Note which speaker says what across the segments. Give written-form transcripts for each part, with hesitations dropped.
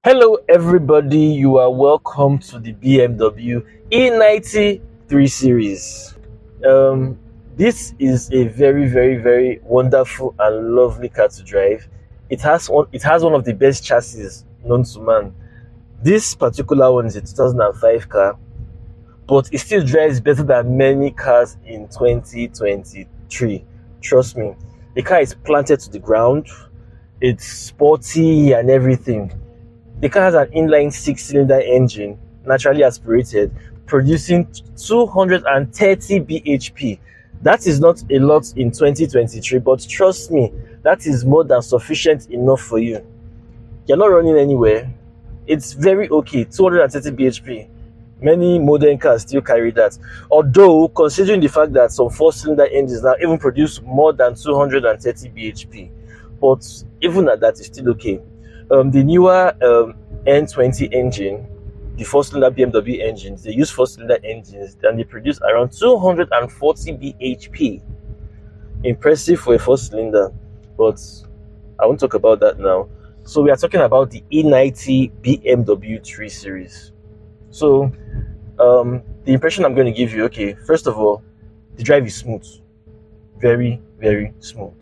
Speaker 1: Hello, everybody. You are welcome to the BMW e90 3 Series. Um, this is a very, very, very wonderful and lovely car to drive. It has one of the best chassis known to man. This particular one is a 2005 car, but it still drives better than many cars in 2023. Trust me, the car is planted to the ground. It's sporty and everything. The car has an inline six-cylinder engine, naturally aspirated, producing 230 bhp. That is not a lot in 2023, but trust me, that is more than sufficient enough for you. You're not running anywhere. It's very okay, 230 bhp. Many modern cars still carry that. Although, considering the fact that some four-cylinder engines now even produce more than 230 bhp, but even at that, it's still okay. The newer N20 engine, the four-cylinder BMW engines, they use four-cylinder engines and they produce around 240 bhp. Impressive for a four-cylinder, but I won't talk about that now. So we are talking about the E90 BMW 3 Series. So the impression I'm going to give you, okay, first of all, the drive is smooth, very, very smooth.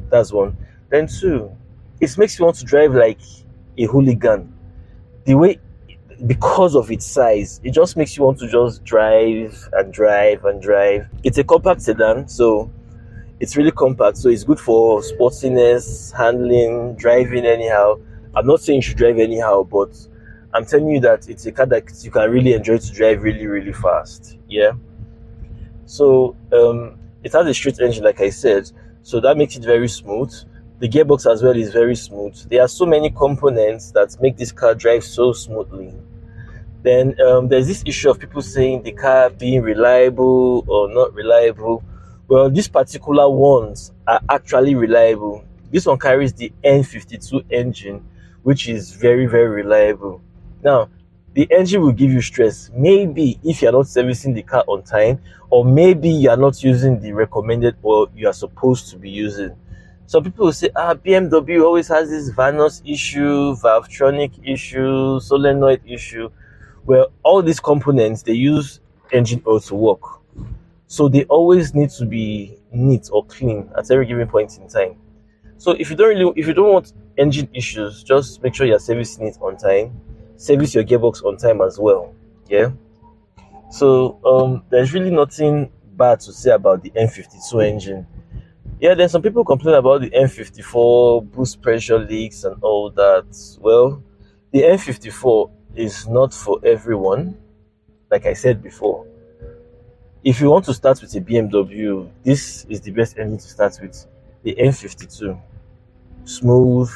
Speaker 1: That's one. Then two, it makes you want to drive like a hooligan. The way, because of its size, it just makes you want to just drive and drive and drive. It's a compact sedan, so it's really compact, so it's good for sportiness, handling, driving anyhow. I'm not saying you should drive anyhow, but I'm telling you that it's a car that you can really enjoy to drive really, really fast. Yeah. So it has a straight engine, like I said, so that makes it very smooth. The gearbox as well is very smooth. There are so many components that make this car drive so smoothly. Then there's this issue of people saying the car being reliable or not reliable. Well, these particular ones are actually reliable. This one carries the N52 engine, which is very, very reliable. Now, the engine will give you stress, maybe if you're not servicing the car on time, or maybe you're not using the recommended oil you are supposed to be using. Some people will say, BMW always has this Vanos issue, Valvetronic issue, solenoid issue. Well, all these components, they use engine oil to work. So they always need to be neat or clean at every given point in time. So if you don't want engine issues, just make sure you're servicing it on time. Service your gearbox on time as well. Yeah. So there's really nothing bad to say about the N52 engine. Yeah, then some people complain about the N54 boost pressure leaks and all that. Well, the N54 is not for everyone, like I said before. If you want to start with a BMW, this is the best engine to start with. The N52. Smooth,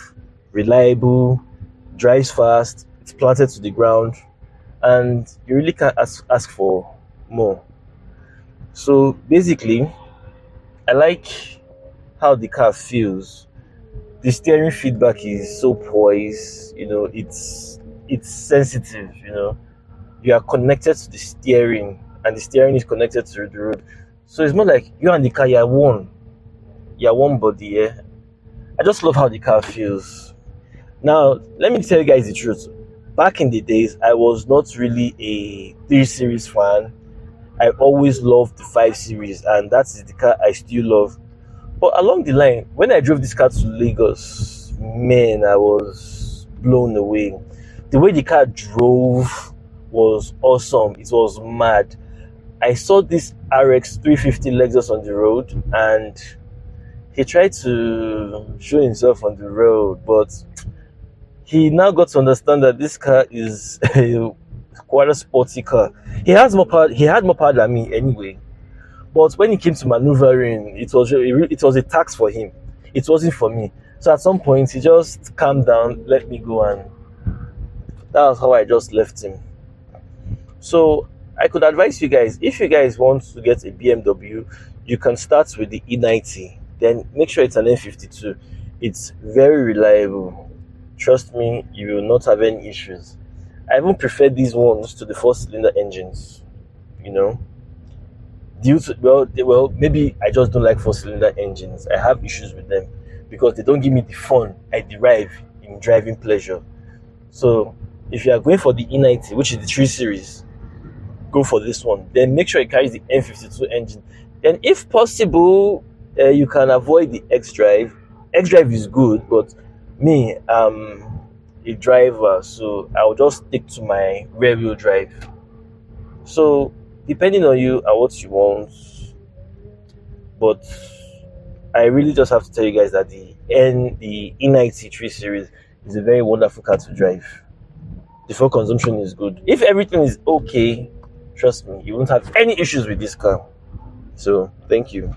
Speaker 1: reliable, drives fast, it's planted to the ground, and you really can't ask for more. So basically, I like how the car feels. The steering feedback is so poised, it's sensitive, you are connected to the steering and the steering is connected to the road. So it's more like you and the car, you're one body. Yeah. I just love how the car feels. Now, let me tell you guys the truth. Back in the days, I was not really a 3 Series fan. I always loved the 5 Series, and that is the car I still love. But along the line, when I drove this car to Lagos, man, I was blown away. The way the car drove was awesome. It was mad. I saw this RX 350 Lexus on the road, and he tried to show himself on the road, but he now got to understand that this car is quite a sporty car. He has more power. He had more power than me anyway. But when it came to maneuvering, it was a tax for him. It wasn't for me. So at some point, he just calmed down, let me go, and that was how I just left him. So I could advise you guys, if you guys want to get a BMW, you can start with the E90. Then make sure it's an N52. It's very reliable. Trust me, you will not have any issues. I even prefer these ones to the four-cylinder engines. You know, due to maybe I just don't like four-cylinder engines. I have issues with them because they don't give me the fun I derive in driving pleasure. So if you are going for the E90, which is the 3 Series, go for this one. Then make sure it carries the M52 engine. Then, if possible, you can avoid the X Drive. X Drive is good, but me, a driver, so I'll just stick to my rear wheel drive. So, depending on you and what you want, but I really just have to tell you guys that the E90 3 Series is a very wonderful car to drive. The fuel consumption is good. If everything is okay, trust me, you won't have any issues with this car. So, thank you.